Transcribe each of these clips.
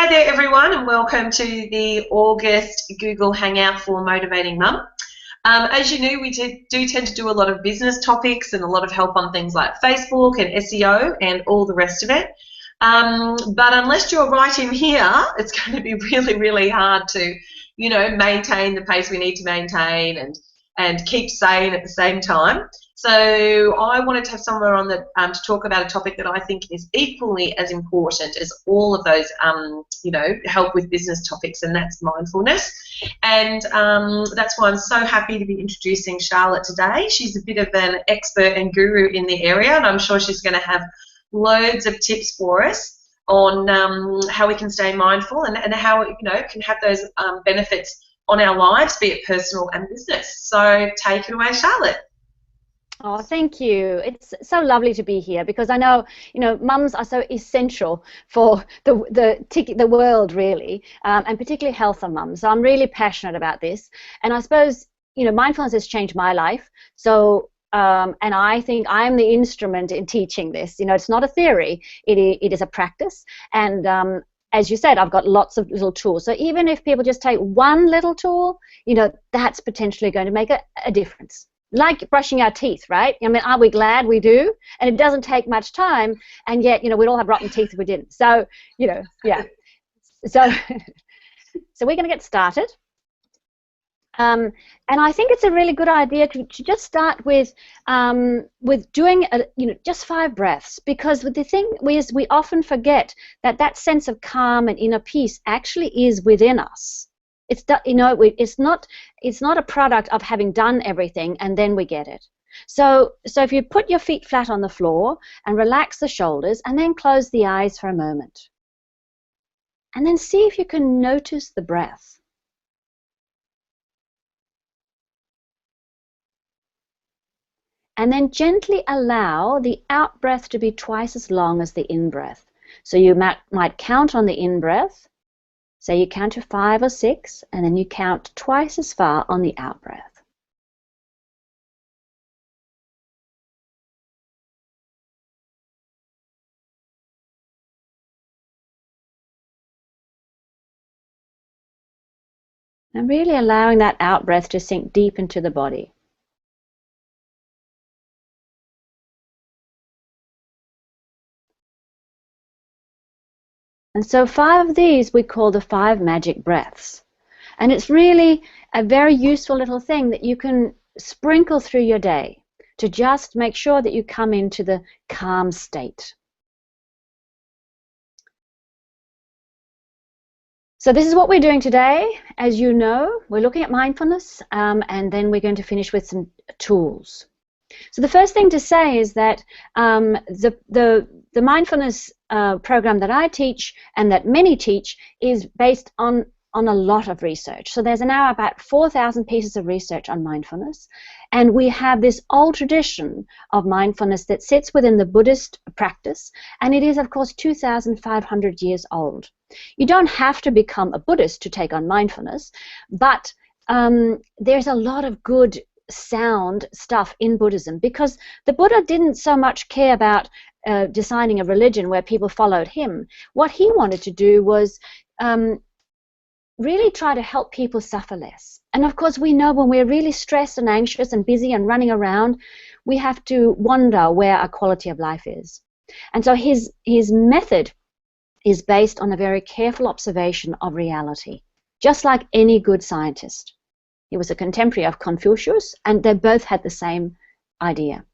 Hi there everyone, and welcome to the August Google Hangout for Motivating Mum. As you know, we do tend to do a lot of business topics and a lot of help on things like Facebook and SEO and all the rest of it. But unless you're right in here, it's going to be really, really hard to, maintain the pace we need to maintain and keep sane at the same time. So I wanted to have someone on to talk about a topic that I think is equally as important as all of those, help with business topics, and that's mindfulness. And that's why I'm so happy to be introducing Charlotte today. She's a bit of an expert and guru in the area, and I'm sure she's going to have loads of tips for us on how we can stay mindful and how can have those benefits on our lives, be it personal and business. So take it away, Charlotte. Oh, thank you. It's so lovely to be here because I know, mums are so essential for the world, really, and particularly health of mums. So I'm really passionate about this. And I suppose, mindfulness has changed my life. So, and I think I'm the instrument in teaching this. It's not a theory. It is a practice. And as you said, I've got lots of little tools. So even if people just take one little tool, that's potentially going to make a difference. Like brushing our teeth, right? I mean, are we glad we do? And it doesn't take much time, and yet, we'd all have rotten teeth if we didn't. So, yeah. So we're going to get started. And I think it's a really good idea to just start with doing just 5 breaths, because the thing is we often forget that sense of calm and inner peace actually is within us. It's not a product of having done everything and then we get it. So if you put your feet flat on the floor and relax the shoulders and then close the eyes for a moment, and then see if you can notice the breath. And then gently allow the out breath to be twice as long as the in breath. So you might count on the in breath. So you count to 5 or 6, and then you count twice as far on the out breath. And really allowing that out breath to sink deep into the body. And so 5 of these we call the 5 magic breaths. And it's really a very useful little thing that you can sprinkle through your day to just make sure that you come into the calm state. So this is what we're doing today. As you know, we're looking at mindfulness, and then we're going to finish with some tools. So the first thing to say is that the mindfulness program that I teach and that many teach is based on a lot of research. So there's now about 4,000 pieces of research on mindfulness, and we have this old tradition of mindfulness that sits within the Buddhist practice, and it is of course 2,500 years old. You don't have to become a Buddhist to take on mindfulness, but there's a lot of good sound stuff in Buddhism, because the Buddha didn't so much care about designing a religion where people followed him. What he wanted to do was really try to help people suffer less. And of course we know when we're really stressed and anxious and busy and running around, we have to wonder where our quality of life is. And so his method is based on a very careful observation of reality, just like any good scientist. He was a contemporary of Confucius, and they both had the same idea.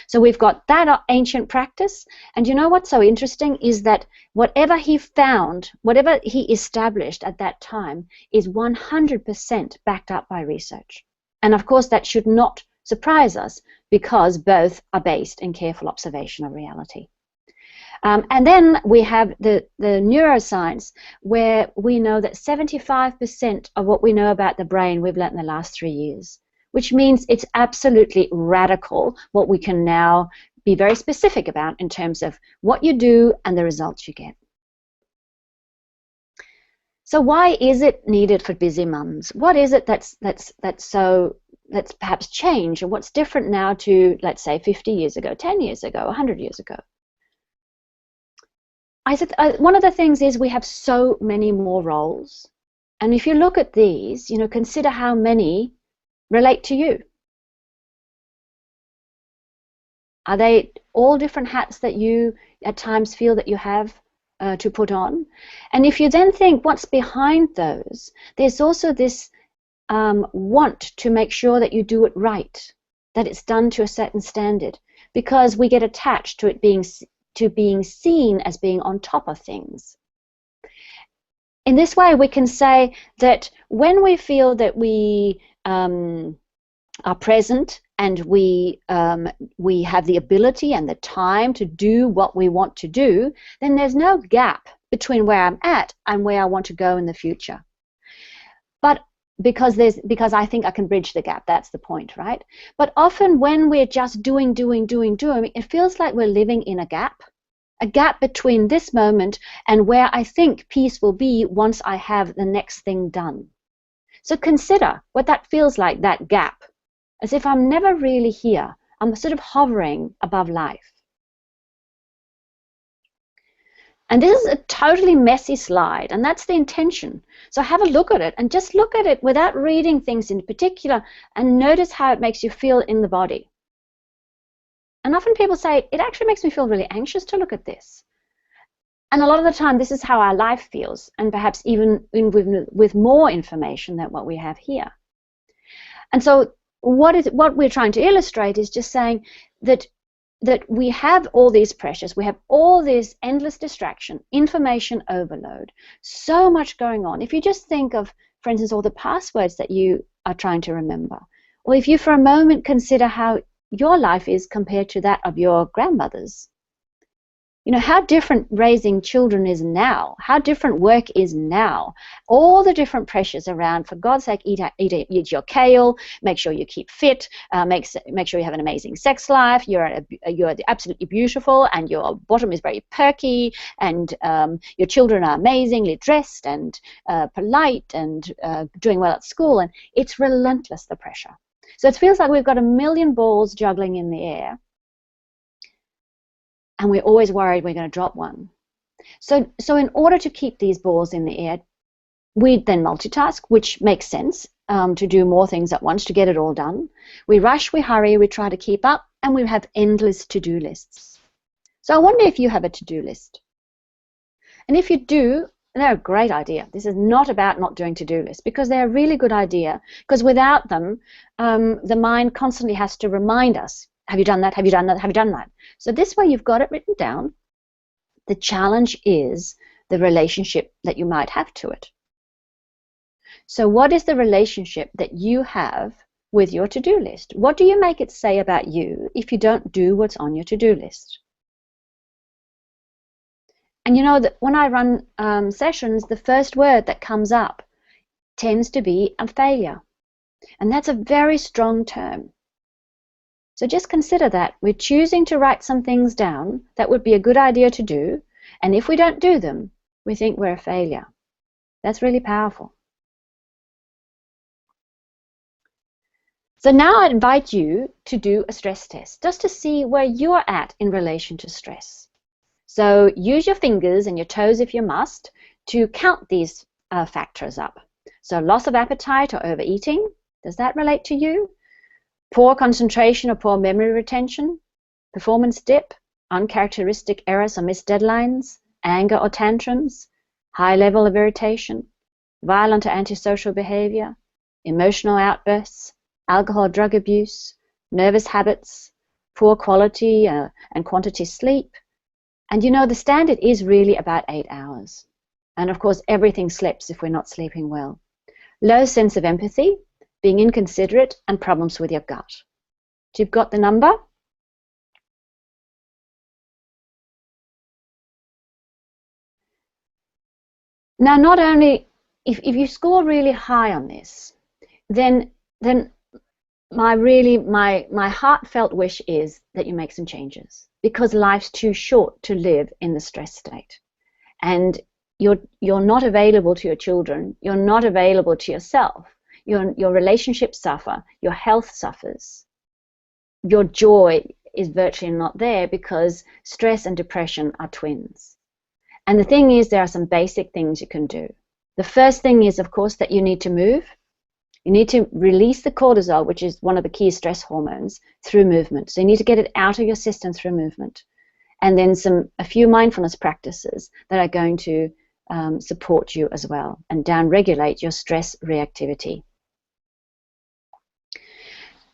So we've got that ancient practice, and you know what's so interesting is that whatever he found, whatever he established at that time, is 100% backed up by research. And of course that should not surprise us, because both are based in careful observation of reality. And then we have the neuroscience, where we know that 75% of what we know about the brain we've learnt in the last 3 years, which means it's absolutely radical what we can now be very specific about in terms of what you do and the results you get. So why is it needed for busy mums? What is it that's perhaps changed, and what's different now to, let's say, 50 years ago, 10 years ago, 100 years ago? I said one of the things is we have so many more roles. And if you look at these, consider how many relate to you. Are they all different hats that you at times feel that you have to put on? And if you then think what's behind those, there's also this want to make sure that you do it right, that it's done to a certain standard, because we get attached to it being seen as being on top of things. In this way, we can say that when we feel that we are present and we have the ability and the time to do what we want to do, then there's no gap between where I'm at and where I want to go in the future. But because I think I can bridge the gap, that's the point, right? But often when we're just doing, it feels like we're living in a gap between this moment and where I think peace will be once I have the next thing done. So consider what that feels like, that gap, as if I'm never really here. I'm sort of hovering above life. And this is a totally messy slide, and that's the intention. So have a look at it, and just look at it without reading things in particular, and notice how it makes you feel in the body. And often people say, it actually makes me feel really anxious to look at this. And a lot of the time, this is how our life feels, and perhaps even with more information than what we have here. And so what we're trying to illustrate is just saying that we have all these pressures, we have all this endless distraction, information overload, so much going on. If you just think of, for instance, all the passwords that you are trying to remember, or if you for a moment consider how your life is compared to that of your grandmother's. How different raising children is now, how different work is now, all the different pressures around, for God's sake, eat your kale, make sure you keep fit, make sure you have an amazing sex life, you're absolutely beautiful, and your bottom is very perky, and your children are amazingly dressed and polite and doing well at school, and it's relentless, the pressure. So it feels like we've got a million balls juggling in the air, and we're always worried we're going to drop one. So in order to keep these balls in the air, we then multitask, which makes sense, to do more things at once, to get it all done. We rush, we hurry, we try to keep up, and we have endless to-do lists. So I wonder if you have a to-do list. And if you do, they're a great idea. This is not about not doing to-do lists, because they're a really good idea, because without them, the mind constantly has to remind us, have you done that? Have you done that? Have you done that? So this way you've got it written down. The challenge is the relationship that you might have to it. So what is the relationship that you have with your to-do list? What do you make it say about you if you don't do what's on your to-do list? And you know that when I run sessions, the first word that comes up tends to be a failure. And that's a very strong term. So just consider that. We're choosing to write some things down that would be a good idea to do, and if we don't do them, we think we're a failure. That's really powerful. So now I invite you to do a stress test, just to see where you're at in relation to stress. So use your fingers and your toes, if you must, to count these factors up. So loss of appetite or overeating, does that relate to you? Poor concentration or poor memory retention, performance dip, uncharacteristic errors or missed deadlines, anger or tantrums, high level of irritation, violent or antisocial behavior, emotional outbursts, alcohol, drug abuse, nervous habits, poor quality and quantity sleep. And the standard is really about 8 hours. And of course, everything slips if we're not sleeping well. Low sense of empathy, being inconsiderate, and problems with your gut. So you've got the number. Now, not only, if you score really high on this, then my heartfelt wish is that you make some changes, because life's too short to live in the stress state. And you're not available to your children, you're not available to yourself. Your relationships suffer, your health suffers, your joy is virtually not there, because stress and depression are twins. And the thing is, there are some basic things you can do. The first thing is, of course, that you need to move. You need to release the cortisol, which is one of the key stress hormones, through movement. So you need to get it out of your system through movement. And then a few mindfulness practices that are going to support you as well and down-regulate your stress reactivity.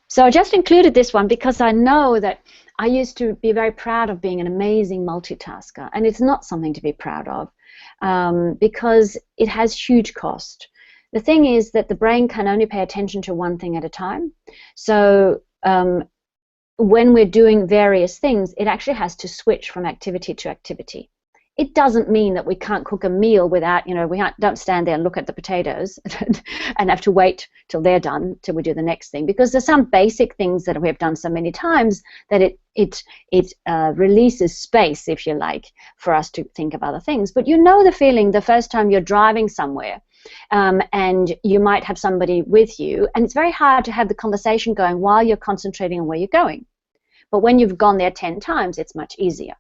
So I just included this one because I know that I used to be very proud of being an amazing multitasker, and it's not something to be proud of because it has huge cost. The thing is that the brain can only pay attention to one thing at a time. So when we're doing various things, it actually has to switch from activity to activity. It doesn't mean that we can't cook a meal without, don't stand there and look at the potatoes and have to wait till they're done till we do the next thing, because there's some basic things that we have done so many times that it releases space, if you like, for us to think of other things. But you know the feeling the first time you're driving somewhere and you might have somebody with you, and it's very hard to have the conversation going while you're concentrating on where you're going. But when you've gone there 10 times, it's much easier.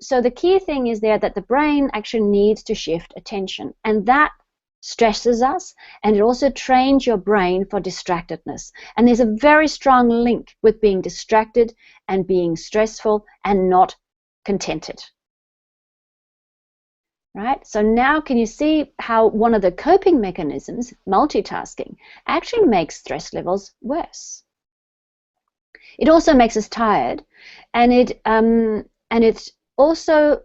So the key thing is there that the brain actually needs to shift attention, and that stresses us, and it also trains your brain for distractedness. And there's a very strong link with being distracted and being stressful and not contented. Right? So now can you see how one of the coping mechanisms, multitasking, actually makes stress levels worse? It also makes us tired, and it also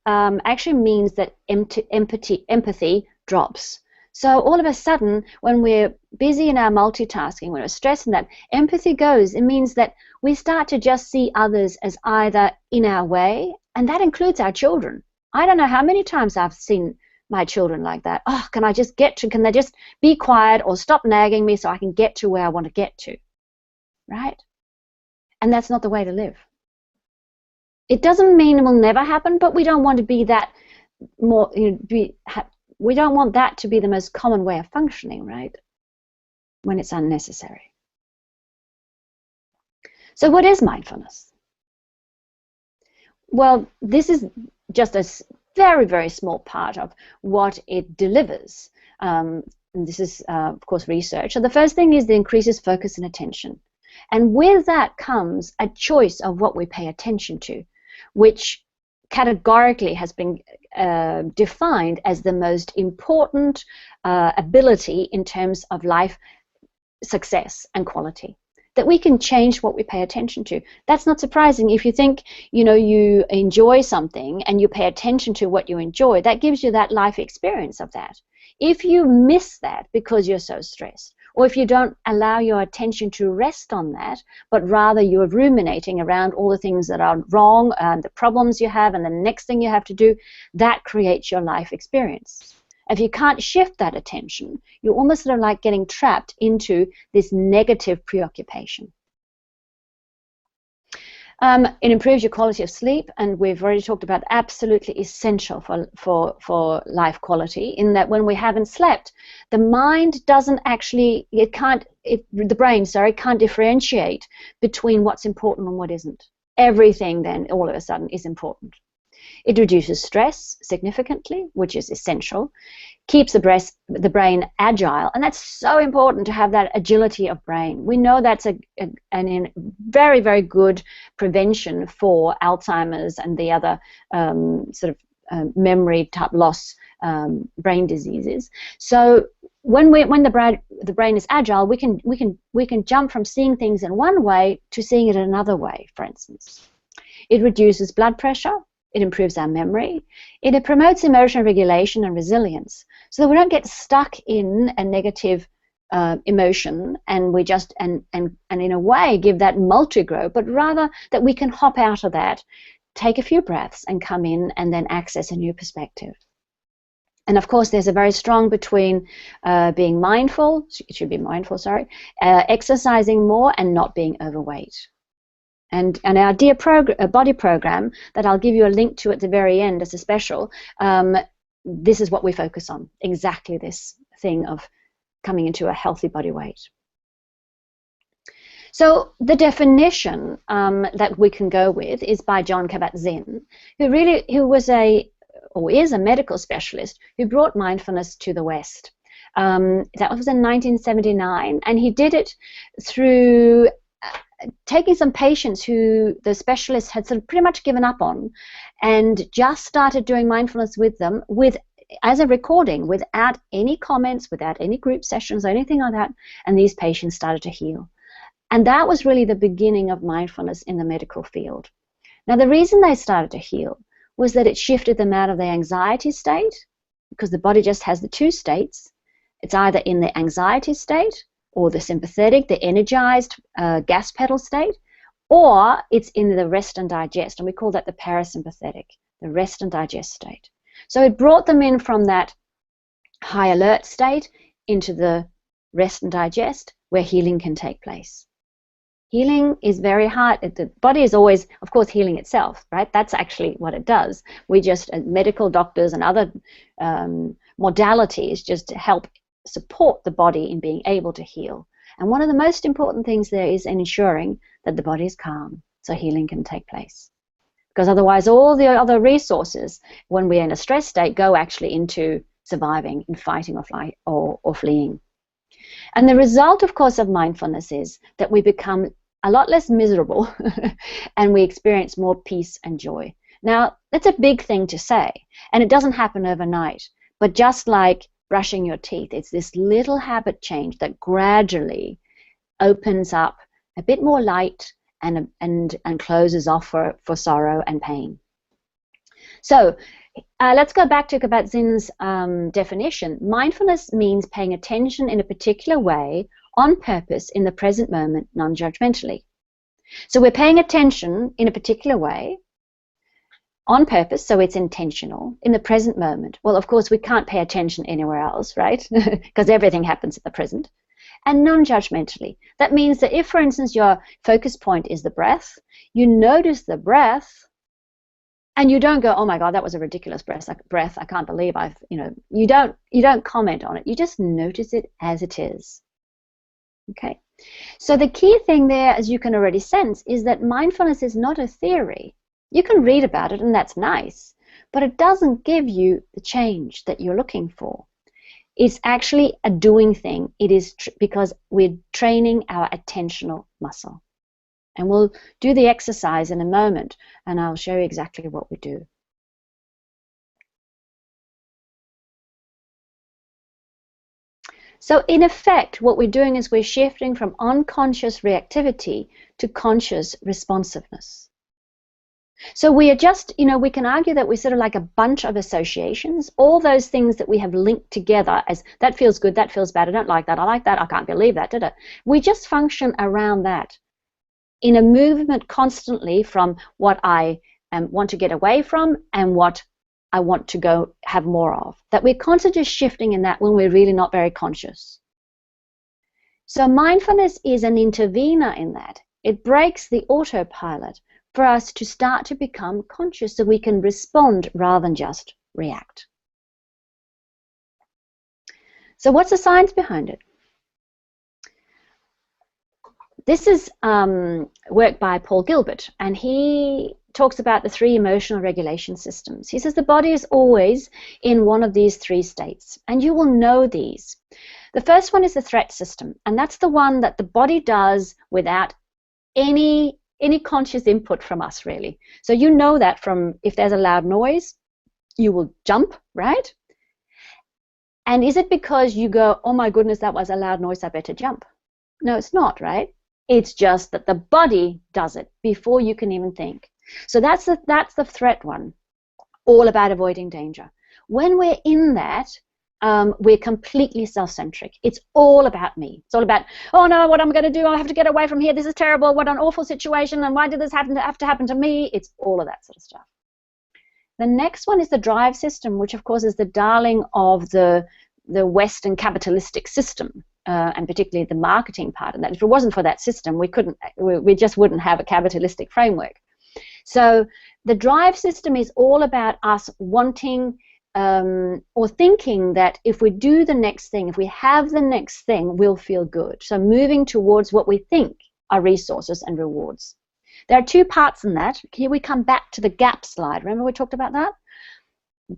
actually means that empathy drops. So all of a sudden, when we're busy in our multitasking, when we're stressed and that, empathy goes. It means that we start to just see others as either in our way, and that includes our children. I don't know how many times I've seen my children like that. Oh, can they just be quiet or stop nagging me so I can get to where I want to get to, right? And that's not the way to live. It doesn't mean it will never happen, but we don't want to be that more, we don't want that to be the most common way of functioning, right? When it's unnecessary. So what is mindfulness? Well, this is just a very, very small part of what it delivers. And this is, of course, research. So the first thing is it increases focus and attention. And with that comes a choice of what we pay attention to, which categorically has been defined as the most important ability in terms of life success and quality. That we can change what we pay attention to. That's not surprising. If you think, you enjoy something and you pay attention to what you enjoy, that gives you that life experience of that. If you miss that because you're so stressed, or if you don't allow your attention to rest on that, but rather you're ruminating around all the things that are wrong and the problems you have and the next thing you have to do, that creates your life experience. If you can't shift that attention, you're almost sort of like getting trapped into this negative preoccupation. It improves your quality of sleep, and we've already talked about absolutely essential for life quality, in that when we haven't slept, the mind doesn't actually, the brain can't differentiate between what's important and what isn't. Everything then all of a sudden is important. It reduces stress significantly, which is essential. Keeps the brain agile, and that's so important to have that agility of brain. We know that's a very, very good prevention for Alzheimer's and the other memory type loss brain diseases. So when the brain is agile, we can jump from seeing things in one way to seeing it another way. For instance, it reduces blood pressure. It improves our memory. It promotes emotional regulation and resilience, so that we don't get stuck in a negative emotion, and we just and in a way give that multi-grow, but rather that we can hop out of that, take a few breaths, and come in and then access a new perspective. And of course, there's a very strong between being mindful, exercising more, and not being overweight. And our dear body program that I'll give you a link to at the very end as a special, this is what we focus on, exactly this thing of coming into a healthy body weight. So the definition that we can go with is by Jon Kabat-Zinn, who was is a medical specialist who brought mindfulness to the West. That was in 1979, and he did it through taking some patients who the specialist had sort of pretty much given up on, and just started doing mindfulness with them as a recording, without any comments, without any group sessions or anything like that, and these patients started to heal. And that was really the beginning of mindfulness in the medical field. Now, the reason they started to heal was that it shifted them out of the anxiety state, because the body just has the two states. It's either in the anxiety state or the sympathetic, the energized gas pedal state, or it's in the rest and digest, and we call that the parasympathetic, the rest and digest state. So it brought them in from that high alert state into the rest and digest, where healing can take place. Healing is very hard. The body is always, of course, healing itself, right? That's actually what it does. We just, medical doctors and other modalities, just help support the body in being able to heal. And one of the most important things there is ensuring that the body is calm so healing can take place. Because otherwise all the other resources, when we're in a stress state, go actually into surviving, in fighting or fleeing. And the result, of course, of mindfulness is that we become a lot less miserable and we experience more peace and joy. Now, that's a big thing to say, and it doesn't happen overnight. But just like brushing your teeth, it's this little habit change that gradually opens up a bit more light and closes off for sorrow and pain. So let's go back to Kabat-Zinn's definition. Mindfulness means paying attention in a particular way, on purpose, in the present moment, non-judgmentally. So we're paying attention in a particular way, on purpose, so it's intentional, in the present moment. Well, of course, we can't pay attention anywhere else, right? Because everything happens at the present. And non-judgmentally. That means that if, for instance, your focus point is the breath, you notice the breath, and you don't go, oh my God, that was a ridiculous breath. I can't believe you don't comment on it. You just notice it as it is. Okay. So the key thing there, as you can already sense, is that mindfulness is not a theory. You can read about it, and that's nice, but it doesn't give you the change that you're looking for. It's actually a doing thing. It is because we're training our attentional muscle. And we'll do the exercise in a moment, and I'll show you exactly what we do. So in effect, what we're doing is we're shifting from unconscious reactivity to conscious responsiveness. So we are just, we can argue that we're sort of like a bunch of associations, all those things that we have linked together as that feels good, that feels bad, I don't like that, I like that, I can't believe that, did it? We just function around that in a movement constantly from what I want to get away from and what I want to go have more of. That we're constantly shifting in that when we're really not very conscious. So mindfulness is an intervener in that. It breaks the autopilot for us to start to become conscious so we can respond rather than just react. So what's the science behind it? This is work by Paul Gilbert, and he talks about the 3 emotional regulation systems. He says the body is always in one of these 3 states, and you will know these. The first one is the threat system, and that's the one that the body does without any conscious input from us, really. So you know that from if there's a loud noise, you will jump, right? And is it because you go, oh my goodness, that was a loud noise, I better jump? No, it's not, right? It's just that the body does it before you can even think. So that's the threat one, all about avoiding danger. When we're in that, we're completely self-centric. It's all about me. It's all about, oh no, what I'm going to do, I have to get away from here, this is terrible, what an awful situation, and why did this have to happen to me? It's all of that sort of stuff. The next one is the drive system, which of course is the darling of the Western capitalistic system. And particularly the marketing part of that. If it wasn't for that system, we just wouldn't have a capitalistic framework. So the drive system is all about us wanting or thinking that if we do the next thing, if we have the next thing, we'll feel good. So moving towards what we think are resources and rewards. There are two parts in that. Here we come back to the gap slide. Remember we talked about that?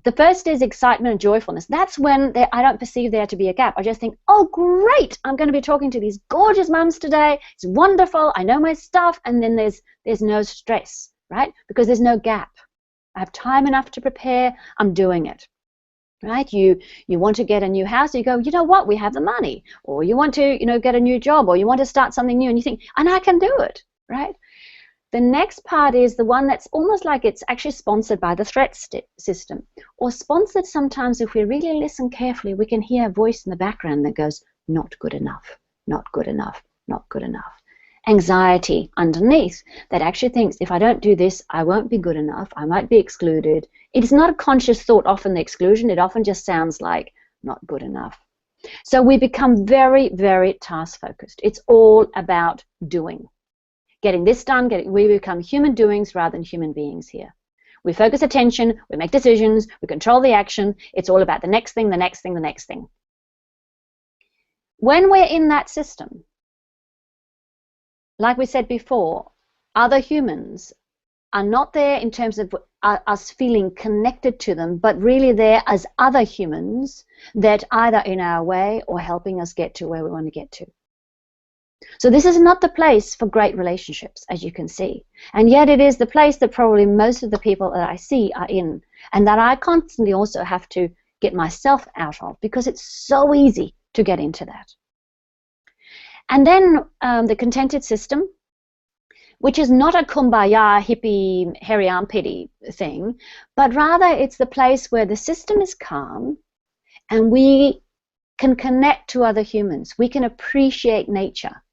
The first is excitement and joyfulness. That's when I don't perceive there to be a gap. I just think, oh, great, I'm going to be talking to these gorgeous mums today. It's wonderful. I know my stuff. And then there's no stress, right? Because there's no gap. I have time enough to prepare. I'm doing it, right? You want to get a new house. You go, you know what? We have the money. Or you want to, get a new job. Or you want to start something new. And you think, and I can do it, right? The next part is the one that's almost like it's actually sponsored by the threat system, or sponsored sometimes if we really listen carefully, we can hear a voice in the background that goes, not good enough, not good enough, not good enough. Anxiety underneath that actually thinks if I don't do this, I won't be good enough, I might be excluded. It is not a conscious thought, often the exclusion, it often just sounds like not good enough. So we become very, very task focused. It's all about doing. Getting this done, we become human doings rather than human beings here. We focus attention, we make decisions, we control the action. It's all about the next thing, the next thing, the next thing. When we're in that system, like we said before, other humans are not there in terms of us feeling connected to them, but really there as other humans that either in our way or helping us get to where we want to get to. So this is not the place for great relationships, as you can see. And yet it is the place that probably most of the people that I see are in, and that I constantly also have to get myself out of, because it's so easy to get into that. And then the contented system, which is not a kumbaya, hippie, hairy armpity thing, but rather it's the place where the system is calm and we can connect to other humans. We can appreciate nature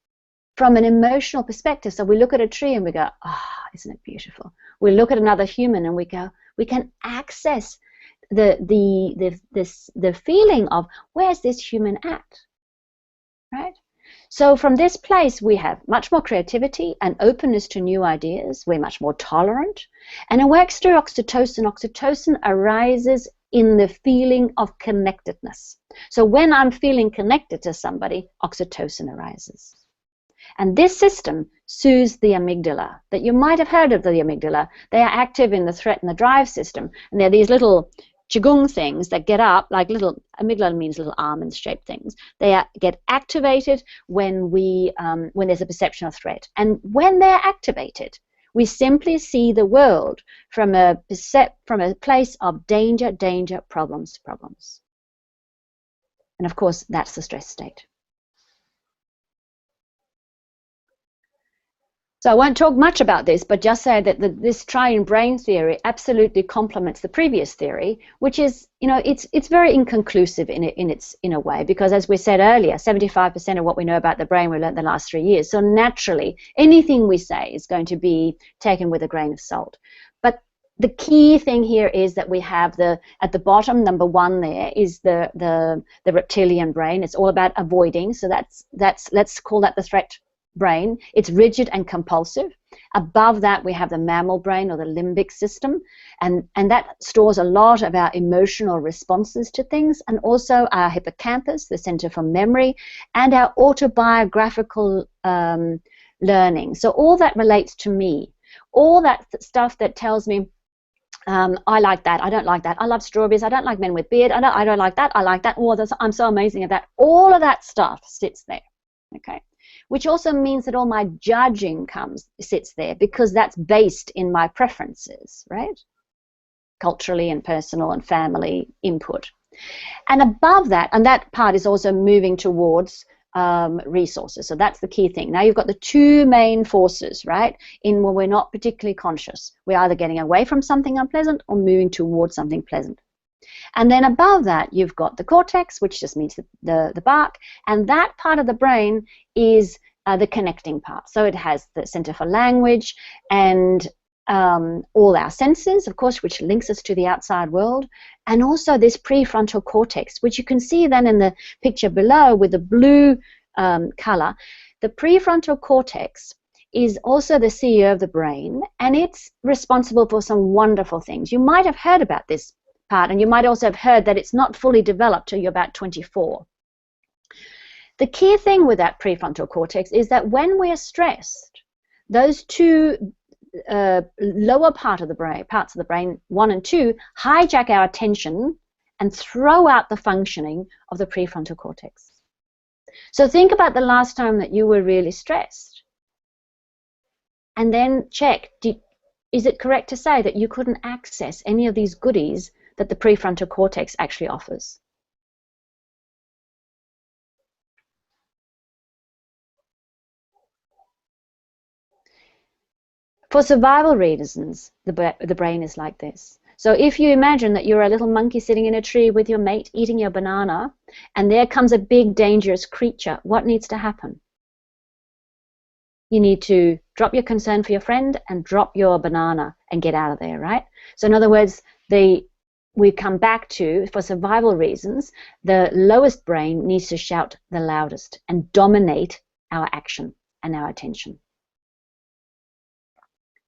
from an emotional perspective. So we look at a tree and we go, ah, oh, isn't it beautiful? We look at another human and we go, we can access the feeling of where's this human at, right? So from this place we have much more creativity and openness to new ideas. We're much more tolerant, and it works through oxytocin. Oxytocin arises in the feeling of connectedness. So when I'm feeling connected to somebody, oxytocin arises. And this system soothes the amygdala. That you might have heard of the amygdala. They are active in the threat and the drive system. And they're these little qigong things that get up, like little, amygdala means little almond-shaped things. They get activated when there's a perception of threat. And when they're activated, we simply see the world from a place of danger, danger, problems, problems. And of course, that's the stress state. So I won't talk much about this, but just say that this triune brain theory absolutely complements the previous theory, which is, it's very inconclusive in a way, because as we said earlier, 75% of what we know about the brain we learned the last 3 years. So naturally, anything we say is going to be taken with a grain of salt. But the key thing here is that we have at the bottom, number one there, is the reptilian brain. It's all about avoiding. So that's let's call that the threat brain. It's rigid and compulsive. Above that we have the mammal brain, or the limbic system, and that stores a lot of our emotional responses to things, and also our hippocampus, the center for memory, and our autobiographical learning. So all that relates to me, all that stuff that tells me I like that, I don't like that, I love strawberries, I don't like men with beard, I don't like that, I like that, oh, I'm so amazing at that. All of that stuff sits there, okay? Which also means that all my judging sits there, because that's based in my preferences, right? Culturally and personal and family input. And above that, and that part is also moving towards resources. So that's the key thing. Now you've got the two main forces, right? In when we're not particularly conscious. We're either getting away from something unpleasant or moving towards something pleasant. And then above that, you've got the cortex, which just means the bark, and that part of the brain is the connecting part. So it has the center for language and all our senses, of course, which links us to the outside world, and also this prefrontal cortex, which you can see then in the picture below with the blue color. The prefrontal cortex is also the CEO of the brain, and it's responsible for some wonderful things. You might have heard about this part, and you might also have heard that it's not fully developed till you're about 24. The key thing with that prefrontal cortex is that when we're stressed, those two lower parts of the brain, 1 and 2, hijack our attention and throw out the functioning of the prefrontal cortex. So think about the last time that you were really stressed. And then check, is it correct to say that you couldn't access any of these goodies that the prefrontal cortex actually offers? For survival reasons, the brain is like this. So if you imagine that you're a little monkey sitting in a tree with your mate eating your banana, and there comes a big dangerous creature, what needs to happen? You need to drop your concern for your friend and drop your banana and get out of there, right? So in other words, we come back to, for survival reasons, the lowest brain needs to shout the loudest and dominate our action and our attention.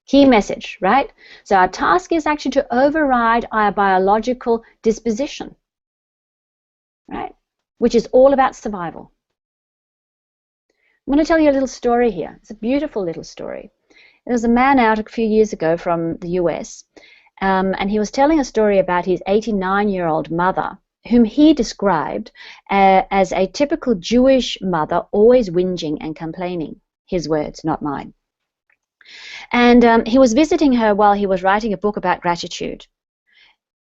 Key message, right? So our task is actually to override our biological disposition, right? Which is all about survival. I'm going to tell you a little story here. It's a beautiful little story. There was a man out a few years ago from the US, and he was telling a story about his 89-year-old mother, whom he described as a typical Jewish mother, always whinging and complaining. His words, not mine. And he was visiting her while he was writing a book about gratitude.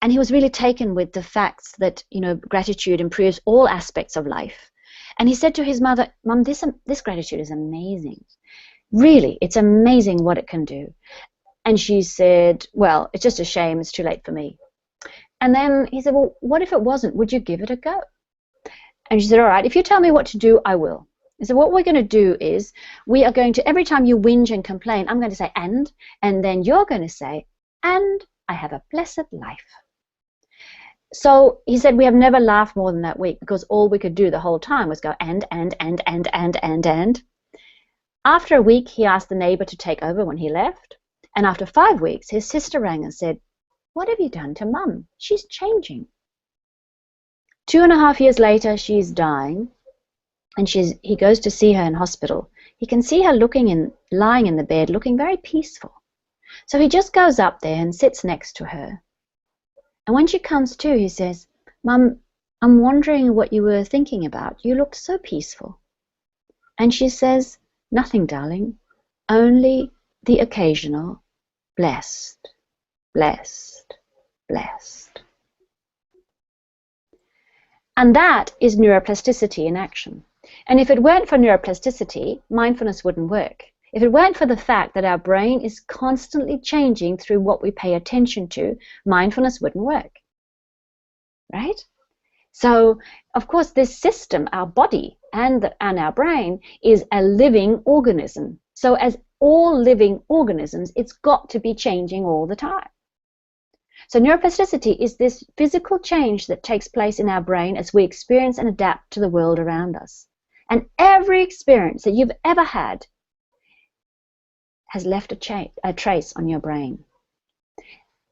And he was really taken with the facts that, you know, gratitude improves all aspects of life. And he said to his mother, "Mum, this gratitude is amazing. Really, it's amazing what it can do." And she said, "Well, it's just a shame it's too late for me." And then he said, "Well, what if it wasn't? Would you give it a go?" And she said, "All right, if you tell me what to do, I will." So what we're going to do is we are going to, every time you whinge and complain, I'm going to say, and then you're going to say, "And I have a blessed life." So he said, we have never laughed more than that week because all we could do the whole time was go, and. After a week, he asked the neighbor to take over when he left. And after 5 weeks, his sister rang and said, "What have you done to Mum? She's changing." 2.5 years later, she's dying. And he goes to see her in hospital. He can see her lying in the bed, looking very peaceful. So he just goes up there and sits next to her. And when she comes to, he says, "Mum, I'm wondering what you were thinking about. You looked so peaceful." And she says, "Nothing, darling, only the occasional blessed, blessed, blessed." And that is neuroplasticity in action. And if it weren't for neuroplasticity, mindfulness wouldn't work. If it weren't for the fact that our brain is constantly changing through what we pay attention to, mindfulness wouldn't work, right? So, of course, this system, our body and our brain, is a living organism. So as all living organisms, it's got to be changing all the time. So neuroplasticity is this physical change that takes place in our brain as we experience and adapt to the world around us. And every experience that you've ever had has left a trace on your brain.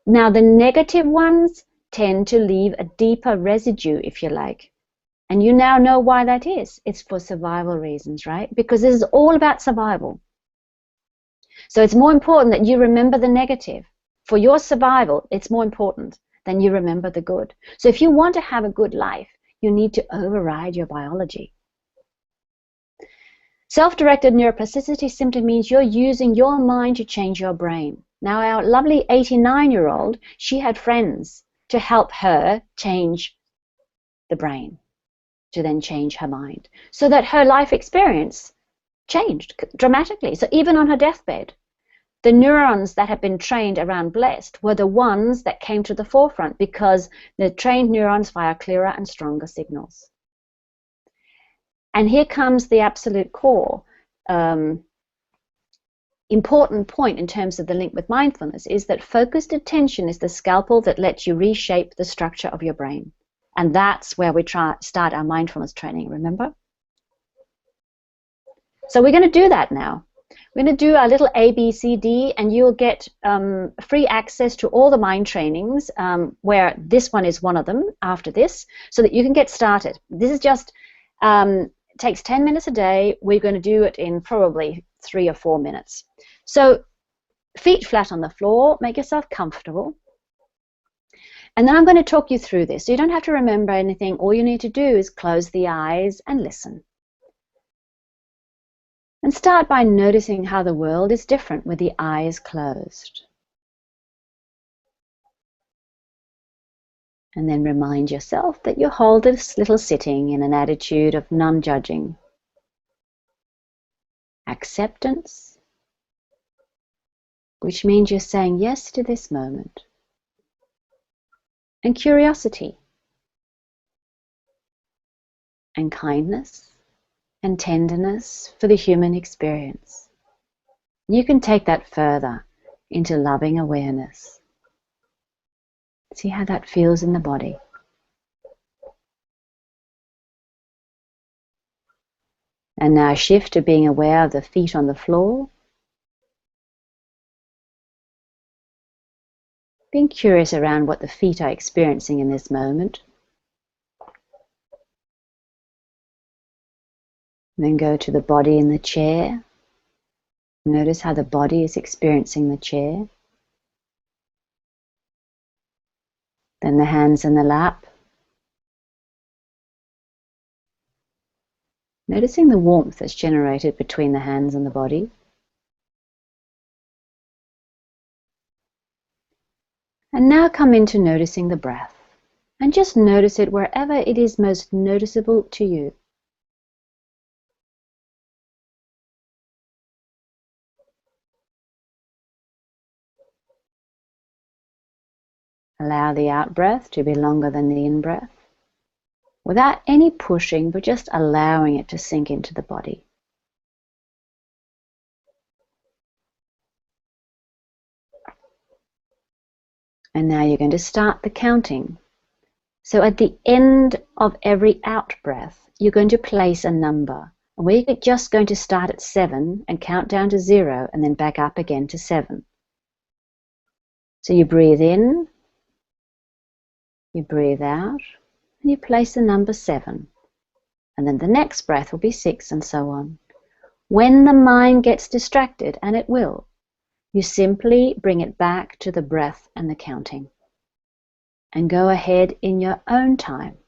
Now, the negative ones tend to leave a deeper residue, if you like. And you now know why that is. It's for survival reasons, right? Because this is all about survival. So it's more important that you remember the negative. For your survival, it's more important than you remember the good. So if you want to have a good life, you need to override your biology. Self-directed neuroplasticity simply means you're using your mind to change your brain. Now, our lovely 89-year-old, she had friends to help her change the brain, to then change her mind, so that her life experience changed dramatically. So even on her deathbed, the neurons that had been trained around blessed were the ones that came to the forefront because the trained neurons fire clearer and stronger signals. And here comes the absolute core important point in terms of the link with mindfulness, is that focused attention is the scalpel that lets you reshape the structure of your brain. And that's where we start our mindfulness training, remember? So we're going to do that now. We're going to do our little ABCD, and you'll get free access to all the mind trainings, where this one is one of them after this, so that you can get started. This is just It takes 10 minutes a day. We're going to do it in probably 3 or 4 minutes. So feet flat on the floor, make yourself comfortable. And then I'm going to talk you through this. So you don't have to remember anything. All you need to do is close the eyes and listen. And start by noticing how the world is different with the eyes closed. And then remind yourself that you hold this little sitting in an attitude of non-judging, acceptance, which means you're saying yes to this moment, and curiosity, and kindness, and tenderness for the human experience. You can take that further into loving awareness. See how that feels in the body. And now shift to being aware of the feet on the floor. Being curious around what the feet are experiencing in this moment. Then go to the body in the chair. Notice how the body is experiencing the chair. Then the hands in the lap. Noticing the warmth that's generated between the hands and the body. And now come into noticing the breath. And just notice it wherever it is most noticeable to you. Allow the out-breath to be longer than the in-breath, without any pushing, but just allowing it to sink into the body. And now you're going to start the counting. So at the end of every out-breath, you're going to place a number. And we're just going to start at 7 and count down to 0 and then back up again to 7. So you breathe in, you breathe out, and you place the number 7. And then the next breath will be 6 and so on. When the mind gets distracted, and it will, you simply bring it back to the breath and the counting. And go ahead in your own time.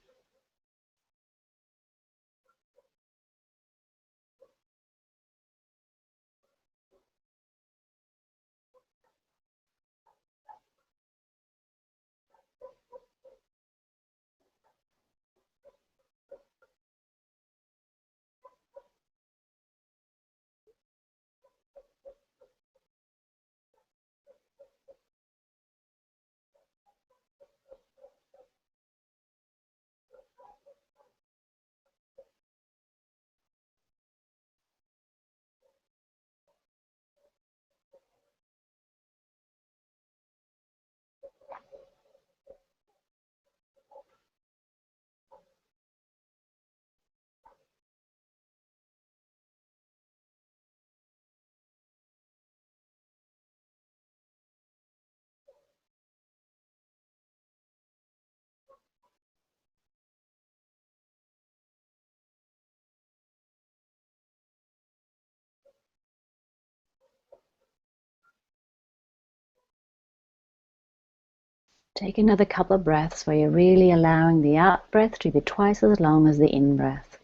Take another couple of breaths where you're really allowing the out breath to be twice as long as the in breath.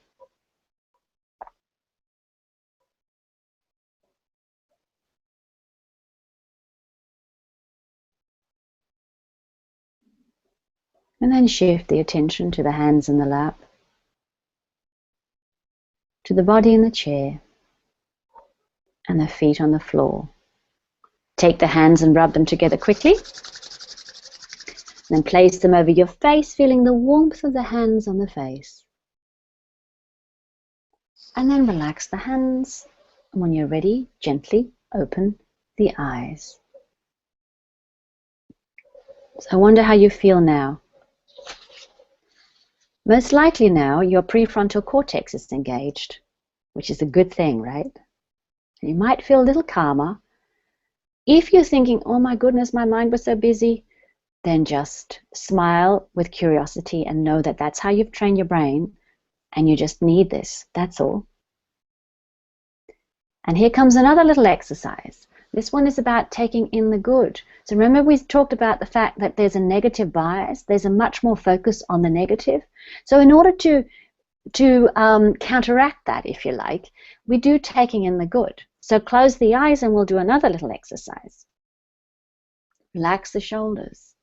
And then shift the attention to the hands in the lap, to the body in the chair, and the feet on the floor. Take the hands and rub them together quickly. Then place them over your face, feeling the warmth of the hands on the face. And then relax the hands. And when you're ready, gently open the eyes. So I wonder how you feel now. Most likely now your prefrontal cortex is engaged, which is a good thing, right? And you might feel a little calmer. If you're thinking, oh my goodness, my mind was so busy, then just smile with curiosity and know that that's how you've trained your brain And you just need this, that's all. And here comes another little exercise. This one is about taking in the good. So remember we talked about the fact that there's a negative bias. There's a much more focus on the negative. So in order to counteract that, if you like, we do taking in the good. So close the eyes and we'll do another little exercise. Relax the shoulders.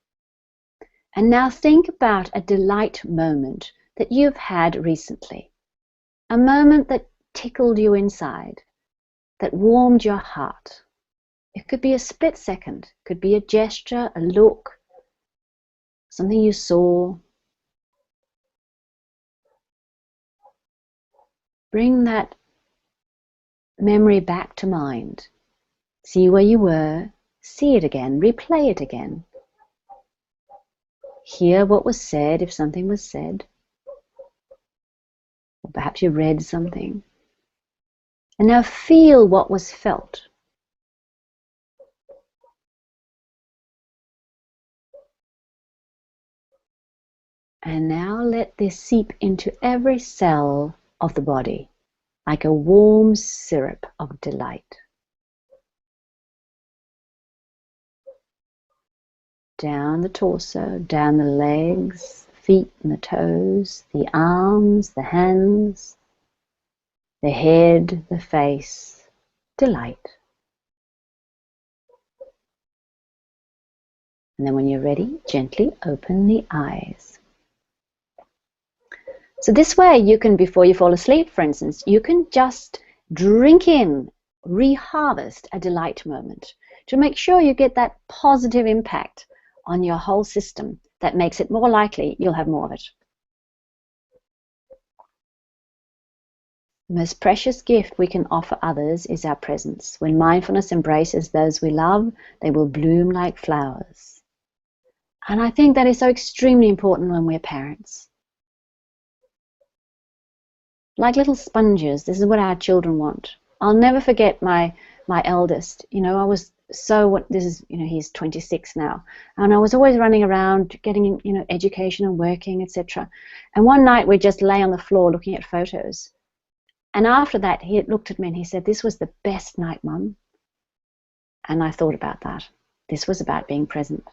And now think about a delight moment that you've had recently. A moment that tickled you inside, that warmed your heart. It could be a split second, it could be a gesture, a look, something you saw. Bring that memory back to mind. See where you were, see it again, replay it again. Hear what was said, if something was said. Or perhaps you read something. And now feel what was felt. And now let this seep into every cell of the body, like a warm syrup of delight. Down the torso, down the legs, feet and the toes, the arms, the hands, the head, the face, delight. And then when you're ready, gently open the eyes. So this way you can, before you fall asleep, for instance, you can just drink in, reharvest a delight moment to make sure you get that positive impact on your whole system that makes it more likely you'll have more of it. The most precious gift we can offer others is our presence. When mindfulness embraces those we love, they will bloom like flowers. And I think that is so extremely important when we're parents. Like little sponges, this is what our children want. I'll never forget my eldest. You know, I was so, this is, you know, he's 26 now. And I was always running around getting, you know, education and working, etc. And one night we just lay on the floor looking at photos. And after that, he looked at me and he said, "This was the best night, Mum." And I thought about that. This was about being present.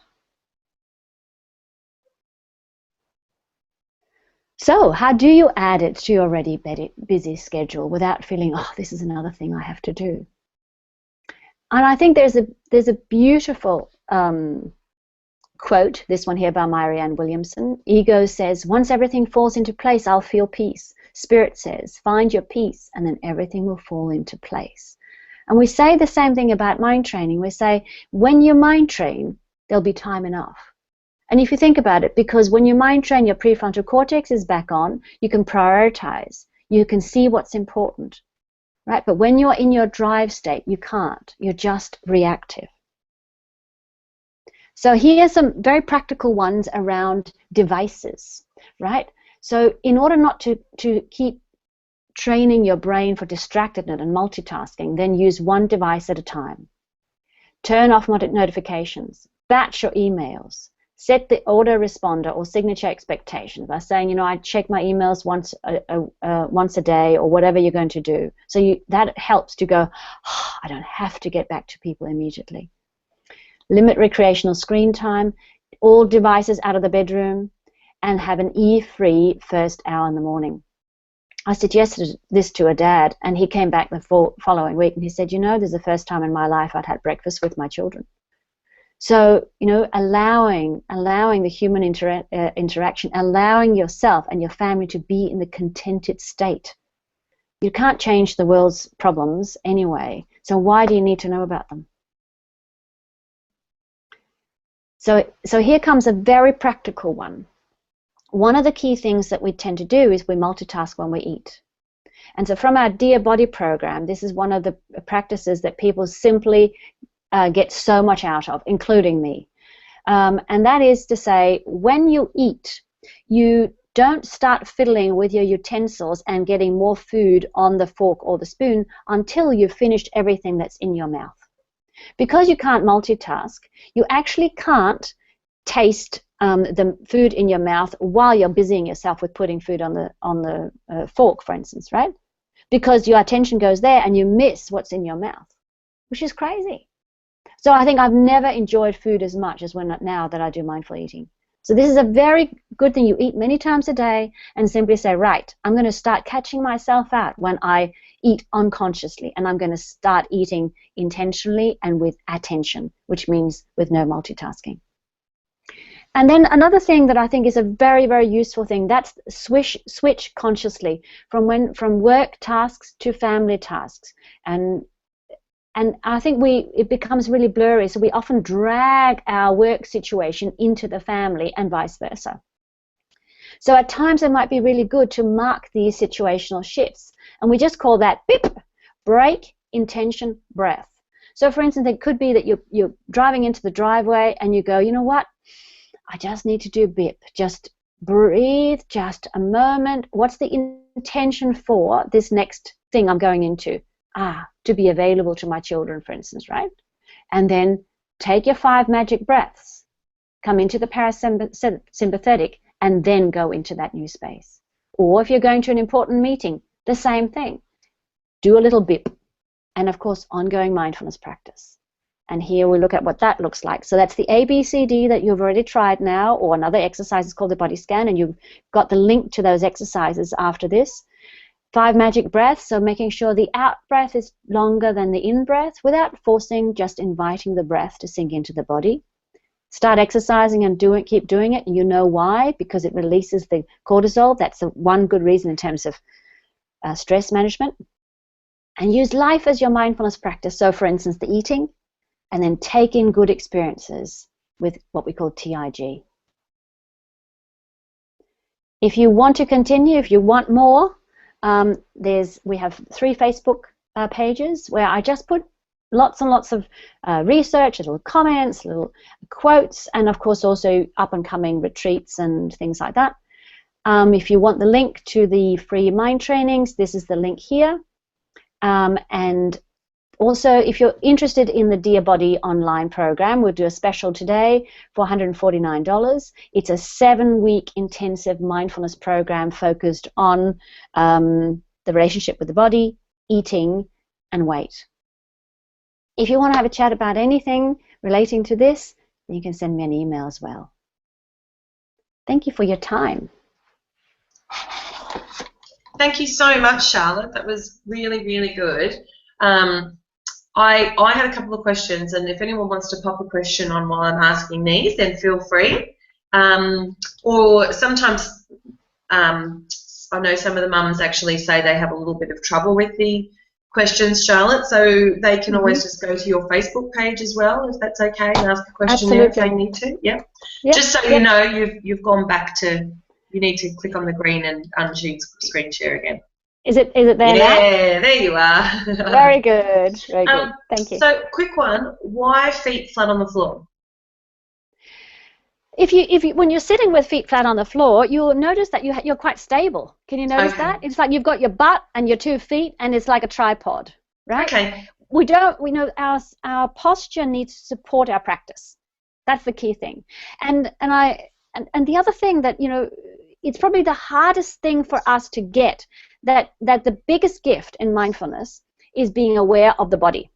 So how do you add it to your already busy schedule without feeling, oh, this is another thing I have to do? And I think there's a beautiful quote, this one here by Marianne Williamson. Ego says, "Once everything falls into place, I'll feel peace." Spirit says, "Find your peace and then everything will fall into place." And we say the same thing about mind training. We say, when you mind train, there'll be time enough. And if you think about it, because when you mind train, your prefrontal cortex is back on, you can prioritize, you can see what's important, right? But when you're in your drive state, you can't. You're just reactive. So here's some very practical ones around devices, right? So in order not to keep training your brain for distractedness and multitasking, then use one device at a time. Turn off notifications, batch your emails, set the autoresponder or signature expectations by saying, you know, I check my emails once a day or whatever you're going to do. So that helps to go, oh, I don't have to get back to people immediately. Limit recreational screen time, all devices out of the bedroom, and have an E-free first hour in the morning. I suggested this to a dad, and he came back the following week and he said, you know, this is the first time in my life I'd had breakfast with my children. So, you know, allowing the human interaction, allowing yourself and your family to be in the contented state. You can't change the world's problems anyway, so why do you need to know about them? So here comes a very practical one. One of the key things that we tend to do is we multitask when we eat. And so from our Dear Body program, this is one of the practices that people simply get so much out of, including me. And that is to say, when you eat, you don't start fiddling with your utensils and getting more food on the fork or the spoon until you've finished everything that's in your mouth. Because you can't multitask, you actually can't taste the food in your mouth while you're busying yourself with putting food on the fork, for instance, right? Because your attention goes there and you miss what's in your mouth, which is crazy. So I think I've never enjoyed food as much as now that I do mindful eating. So this is a very good thing. You eat many times a day and simply say, right, I'm going to start catching myself out when I eat unconsciously, and I'm going to start eating intentionally and with attention, which means with no multitasking. And then another thing that I think is a very, very useful thing, that's switch consciously from work tasks to family tasks. And I think it becomes really blurry, so we often drag our work situation into the family and vice versa. So at times it might be really good to mark these situational shifts, and we just call that beep, break, intention, breath. So for instance, it could be that you're driving into the driveway and you go, you know what, I just need to do beep, just breathe, just a moment. What's the intention for this next thing I'm going into? To be available to my children, for instance, right? And then take your 5 magic breaths, come into the parasympathetic, and then go into that new space. Or if you're going to an important meeting, the same thing. Do a little bip. And of course, ongoing mindfulness practice. And here we look at what that looks like. So that's the ABCD that you've already tried now, or another exercise is called the body scan, and you've got the link to those exercises after this. 5 magic breaths, so making sure the out breath is longer than the in breath without forcing, just inviting the breath to sink into the body. Start exercising and keep doing it. You know why? Because it releases the cortisol. That's the one good reason in terms of stress management. And use life as your mindfulness practice. So for instance, the eating, and then take in good experiences with what we call TIG. If you want to continue, if you want more, we have 3 Facebook pages where I just put lots and lots of research, little comments, little quotes, and of course also up-and-coming retreats and things like that. If you want the link to the free mind trainings, this is the link here. And also, if you're interested in the Dear Body online program, we'll do a special today for $149. It's a 7-week intensive mindfulness program focused on the relationship with the body, eating, and weight. If you want to have a chat about anything relating to this, then you can send me an email as well. Thank you for your time. Thank you so much, Charlotte. That was really, really good. I had a couple of questions, and if anyone wants to pop a question on while I'm asking these, then feel free. Or sometimes I know some of the mums actually say they have a little bit of trouble with the questions, Charlotte, so they can always just go to your Facebook page as well, if that's okay, and ask a question there if they need to. Yep. Just so you know, you've gone back to, you need to click on the green and undo screen share again. Is it there now? Yeah, there you are. Very good. Very good. Thank you. So, quick one. Why feet flat on the floor? When you're sitting with feet flat on the floor, you'll notice that you're quite stable. Can you notice that? It's like you've got your butt and your 2 feet, and it's like a tripod, right? Okay. We know our posture needs to support our practice. That's the key thing. And the other thing that, you know, it's probably the hardest thing for us to get, that the biggest gift in mindfulness is being aware of the body.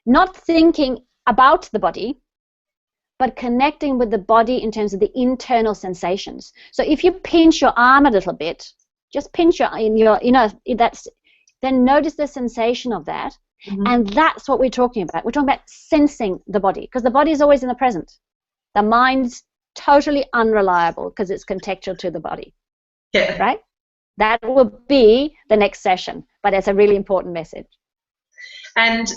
Not thinking about the body, but connecting with the body in terms of the internal sensations. So if you pinch your arm a little bit, just pinch then notice the sensation of that. And that's what we're talking about. We're talking about sensing the body, because the body is always in the present. The mind's totally unreliable because it's contextual to the body. Yeah. Right? That will be the next session, but it's a really important message. And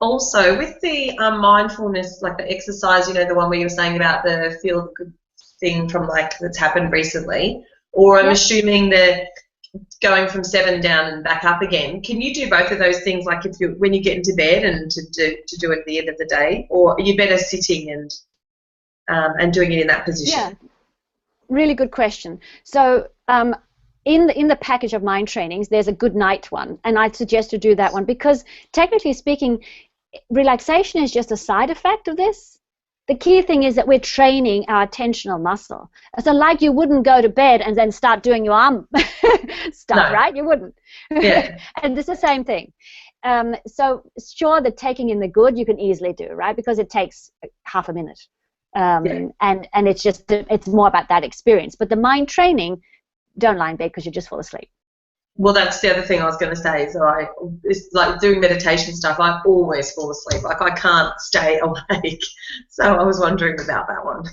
also with the mindfulness, like the exercise, you know, the one where you were saying about the feel the good thing from like that's happened recently, or I'm assuming the going from 7 down and back up again. Can you do both of those things, like when you get into bed and to do it at the end of the day, or are you better sitting and doing it in that position? Yeah, really good question. So in the package of mind trainings, there's a good night one, and I'd suggest to do that one because technically speaking, relaxation is just a side effect of this. the key thing is that we're training our attentional muscle. So like you wouldn't go to bed and then start doing your arm stuff, No. right? You wouldn't. Yeah. And it's the same thing. So sure, the taking in the good you can easily do, right? Because it takes half a minute. And it's more about that experience. But the mind training, don't lie in bed because you just fall asleep. Well, that's the other thing I was going to say. So it's like doing meditation stuff, I always fall asleep. Like I can't stay awake. So I was wondering about that one.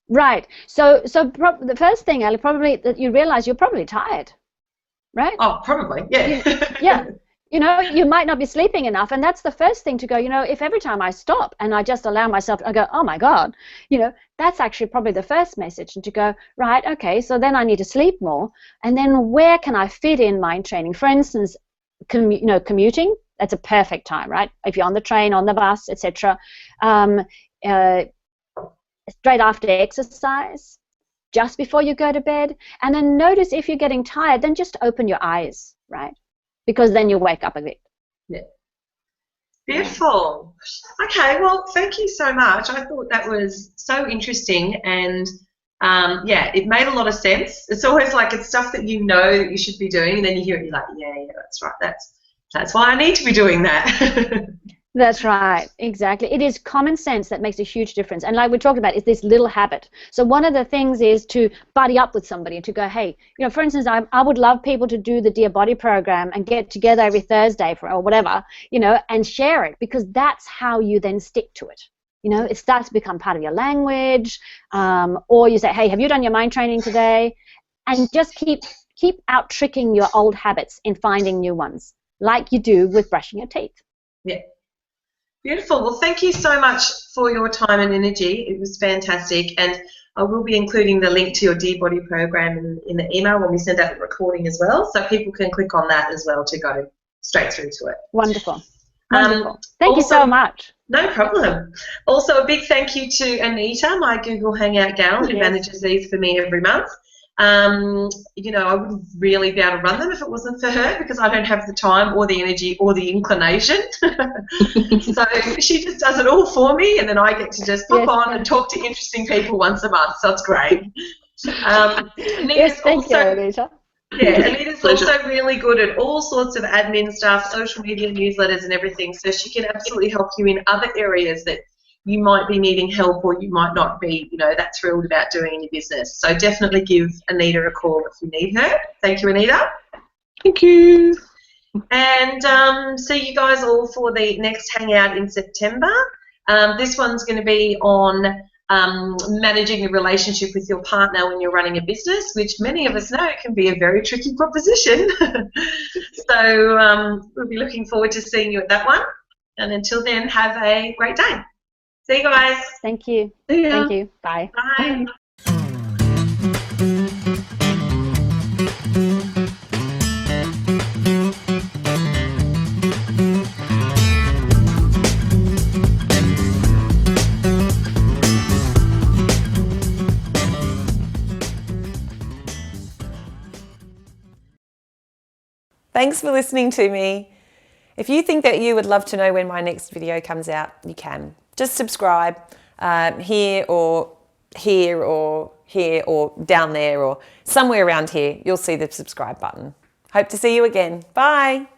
Right. So the first thing, Ali, probably that you realize you're probably tired, right? Oh, probably, yeah. Yeah. You might not be sleeping enough, and that's the first thing to go, if every time I stop and I just allow myself, I go, oh my God, that's actually probably the first message, and to go, right, okay, so then I need to sleep more, and then where can I fit in mind training? For instance, commuting, that's a perfect time, right? If you're on the train, on the bus, etc. Straight after exercise, just before you go to bed, and then notice if you're getting tired, then just open your eyes, right? Because then you'll wake up a bit. Yeah. Beautiful. Okay, well, thank you so much. I thought that was so interesting, and it made a lot of sense. It's always like it's stuff that you know that you should be doing, and then you hear it, you're like, yeah, that's right. That's why I need to be doing that. That's right, exactly. It is common sense that makes a huge difference. And like we talked about, it's this little habit. So one of the things is to buddy up with somebody and to go, hey, for instance, I would love people to do the Dear Body program and get together every Thursday or whatever, and share it, because that's how you then stick to it. It starts to become part of your language, or you say, hey, have you done your mind training today? And just keep out tricking your old habits in finding new ones, like you do with brushing your teeth. Yeah. Beautiful. Well, thank you so much for your time and energy. It was fantastic. And I will be including the link to your Dear Body program in the email when we send out the recording as well, so people can click on that as well to go straight through to it. Wonderful. Wonderful. Thank you so much. No problem. Also, a big thank you to Anita, my Google Hangout gal, who manages these for me every month. I wouldn't really be able to run them if it wasn't for her, because I don't have the time or the energy or the inclination. So she just does it all for me, and then I get to just pop on and talk to interesting people once a month, so it's great. Thank you, Anita. Yeah, Anita's also really good at all sorts of admin stuff, social media, newsletters and everything, so she can absolutely help you in other areas that you might be needing help or you might not be, that thrilled about doing in your business. So definitely give Anita a call if you need her. Thank you, Anita. Thank you. And see you guys all for the next Hangout in September. This one's going to be on managing the relationship with your partner when you're running a business, which many of us know can be a very tricky proposition. So we'll be looking forward to seeing you at that one. And until then, have a great day. See you guys. Thank you. See ya. Thank you. Bye. Bye. Thanks for listening to me. If you think that you would love to know when my next video comes out, you can. Just subscribe here or here or here or down there or somewhere around here. You'll see the subscribe button. Hope to see you again. Bye.